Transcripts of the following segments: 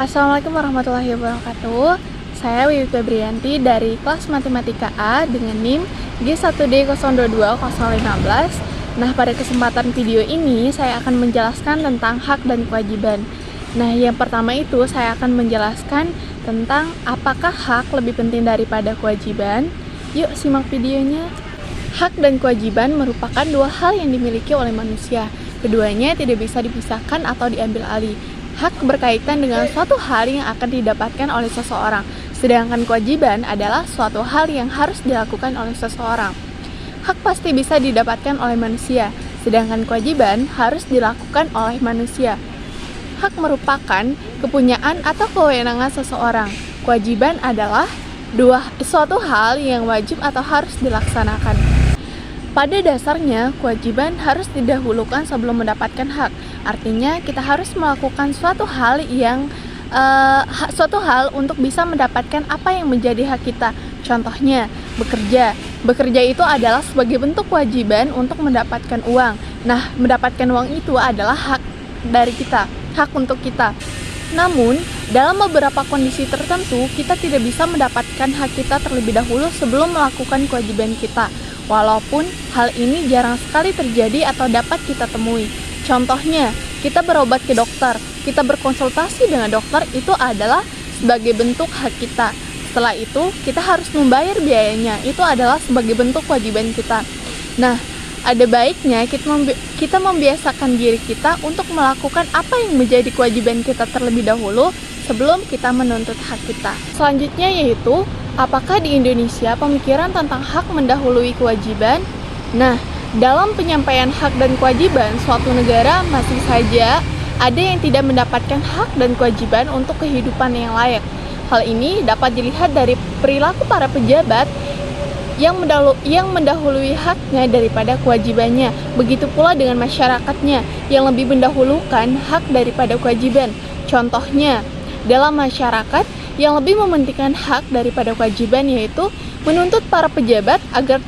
Assalamualaikum warahmatullahi wabarakatuh. Saya Wiwi Febrianti dari kelas Matematika A dengan NIM G1D022015. Nah, pada kesempatan video ini saya akan menjelaskan tentang hak dan kewajiban. Nah, yang pertama itu saya akan menjelaskan tentang apakah hak lebih penting daripada kewajiban. Yuk simak videonya. Hak dan kewajiban merupakan dua hal yang dimiliki oleh manusia. Keduanya tidak bisa dipisahkan atau diambil alih. Hak berkaitan dengan suatu hal yang akan didapatkan oleh seseorang, sedangkan kewajiban adalah suatu hal yang harus dilakukan oleh seseorang. Hak pasti bisa didapatkan oleh manusia, sedangkan kewajiban harus dilakukan oleh manusia. Hak merupakan kepunyaan atau kewenangan seseorang. Kewajiban adalah suatu hal yang wajib atau harus dilaksanakan. Pada dasarnya, kewajiban harus didahulukan sebelum mendapatkan hak. Artinya, kita harus melakukan suatu hal untuk bisa mendapatkan apa yang menjadi hak kita. Contohnya, bekerja. Bekerja itu adalah sebagai bentuk kewajiban untuk mendapatkan uang. Nah, mendapatkan uang itu adalah hak dari kita, hak untuk kita. Namun, dalam beberapa kondisi tertentu, kita tidak bisa mendapatkan hak kita terlebih dahulu sebelum melakukan kewajiban kita. Walaupun hal ini jarang sekali terjadi atau dapat kita temui. Contohnya, kita berobat ke dokter, kita berkonsultasi dengan dokter itu adalah sebagai bentuk hak kita. Setelah itu, kita harus membayar biayanya, itu adalah sebagai bentuk kewajiban kita. Nah, ada baiknya kita membiasakan diri kita untuk melakukan apa yang menjadi kewajiban kita terlebih dahulu sebelum kita menuntut hak kita. Selanjutnya yaitu, apakah di Indonesia pemikiran tentang hak mendahului kewajiban? Nah, dalam penyampaian hak dan kewajiban suatu negara masih saja ada yang tidak mendapatkan hak dan kewajiban untuk kehidupan yang layak. Hal ini dapat dilihat dari perilaku para pejabat yang mendahului haknya daripada kewajibannya. Begitu pula dengan masyarakatnya yang lebih mendahulukan hak daripada kewajiban. Contohnya, dalam masyarakat yang lebih mementingkan hak daripada kewajiban yaitu menuntut para pejabat agar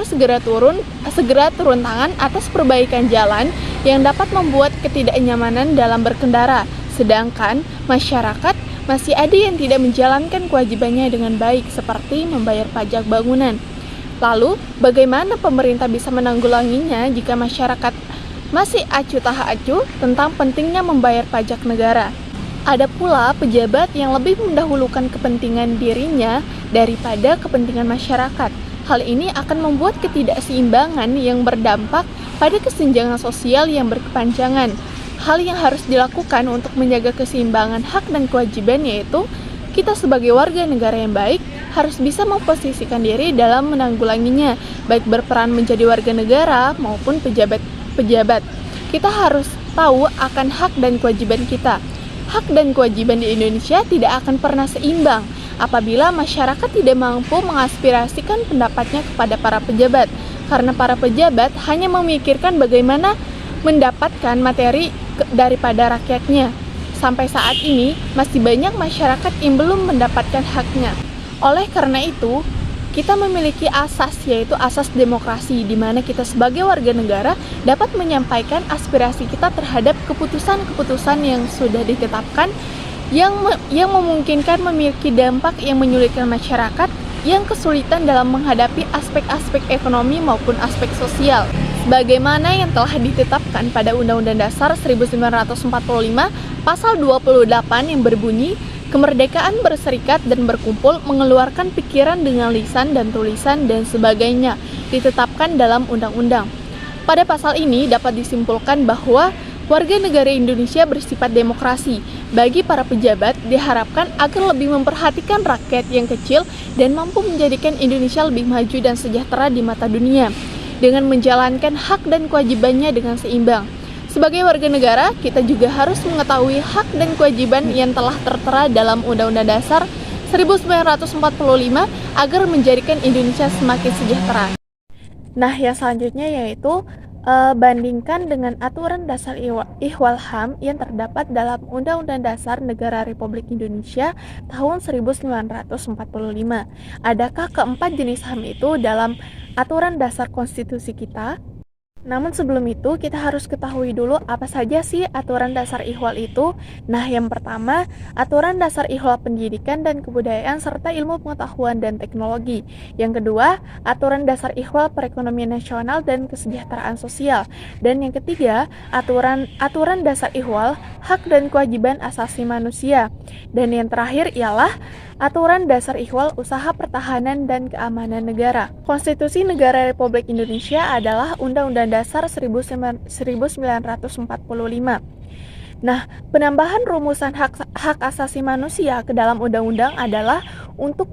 segera turun tangan atas perbaikan jalan yang dapat membuat ketidaknyamanan dalam berkendara. Sedangkan masyarakat masih ada yang tidak menjalankan kewajibannya dengan baik seperti membayar pajak bangunan. Lalu, bagaimana pemerintah bisa menanggulanginya jika masyarakat masih acuh tak acuh tentang pentingnya membayar pajak negara? Ada pula pejabat yang lebih mendahulukan kepentingan dirinya daripada kepentingan masyarakat. Hal ini akan membuat ketidakseimbangan yang berdampak pada kesenjangan sosial yang berkepanjangan. Hal yang harus dilakukan untuk menjaga keseimbangan hak dan kewajiban yaitu kita sebagai warga negara yang baik harus bisa memposisikan diri dalam menanggulanginya, baik berperan menjadi warga negara maupun pejabat. Kita harus tahu akan hak dan kewajiban kita. Hak dan kewajiban di Indonesia tidak akan pernah seimbang apabila masyarakat tidak mampu mengaspirasikan pendapatnya kepada para pejabat, karena para pejabat hanya memikirkan bagaimana mendapatkan materi daripada rakyatnya. Sampai saat ini, masih banyak masyarakat yang belum mendapatkan haknya. Oleh karena itu, kita memiliki asas, yaitu asas demokrasi, di mana kita sebagai warga negara dapat menyampaikan aspirasi kita terhadap keputusan-keputusan yang sudah ditetapkan yang memungkinkan memiliki dampak yang menyulitkan masyarakat yang kesulitan dalam menghadapi aspek-aspek ekonomi maupun aspek sosial. Sebagaimana yang telah ditetapkan pada Undang-Undang Dasar 1945 Pasal 28 yang berbunyi, kemerdekaan berserikat dan berkumpul, mengeluarkan pikiran dengan lisan dan tulisan dan sebagainya ditetapkan dalam undang-undang. Pada pasal ini dapat disimpulkan bahwa warga negara Indonesia bersifat demokrasi. Bagi para pejabat diharapkan agar lebih memperhatikan rakyat yang kecil dan mampu menjadikan Indonesia lebih maju dan sejahtera di mata dunia dengan menjalankan hak dan kewajibannya dengan seimbang. Sebagai warga negara, kita juga harus mengetahui hak dan kewajiban yang telah tertera dalam Undang-Undang Dasar 1945 agar menjadikan Indonesia semakin sejahtera. Nah, yang selanjutnya yaitu bandingkan dengan aturan dasar Ihwal HAM yang terdapat dalam Undang-Undang Dasar Negara Republik Indonesia tahun 1945. Adakah keempat jenis HAM itu dalam aturan dasar konstitusi kita? Namun sebelum itu, kita harus ketahui dulu apa saja sih aturan dasar IHWAL itu. Nah, yang pertama, aturan dasar IHWAL pendidikan dan kebudayaan serta ilmu pengetahuan dan teknologi. Yang kedua, aturan dasar IHWAL perekonomian nasional dan kesejahteraan sosial. Dan yang ketiga, aturan dasar IHWAL hak dan kewajiban asasi manusia. Dan yang terakhir ialah aturan dasar IHWAL usaha pertahanan dan keamanan negara. Konstitusi Negara Republik Indonesia adalah Undang-Undang Dasar 1945. Nah, penambahan rumusan hak asasi manusia ke dalam undang-undang adalah untuk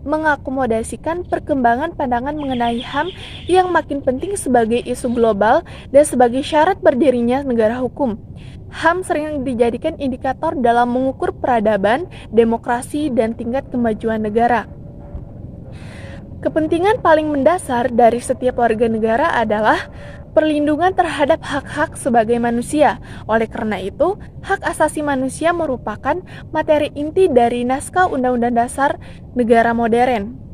mengakomodasikan perkembangan pandangan mengenai HAM yang makin penting sebagai isu global dan sebagai syarat berdirinya negara hukum. HAM sering dijadikan indikator dalam mengukur peradaban, demokrasi, dan tingkat kemajuan negara. Kepentingan paling mendasar dari setiap warga negara adalah perlindungan terhadap hak-hak sebagai manusia. Oleh karena itu, hak asasi manusia merupakan materi inti dari naskah Undang-Undang Dasar Negara Modern.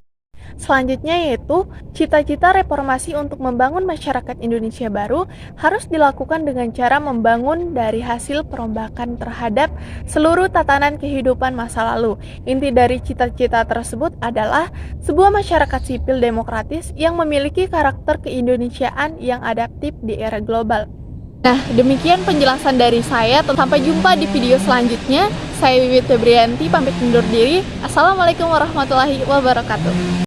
Selanjutnya yaitu cita-cita reformasi untuk membangun masyarakat Indonesia baru harus dilakukan dengan cara membangun dari hasil perombakan terhadap seluruh tatanan kehidupan masa lalu. Inti dari cita-cita tersebut adalah sebuah masyarakat sipil demokratis yang memiliki karakter keindonesiaan yang adaptif di era global. Nah, demikian penjelasan dari saya. Sampai jumpa di video selanjutnya. Saya Wiwit Febrianti, pamit undur diri. Assalamualaikum warahmatullahi wabarakatuh.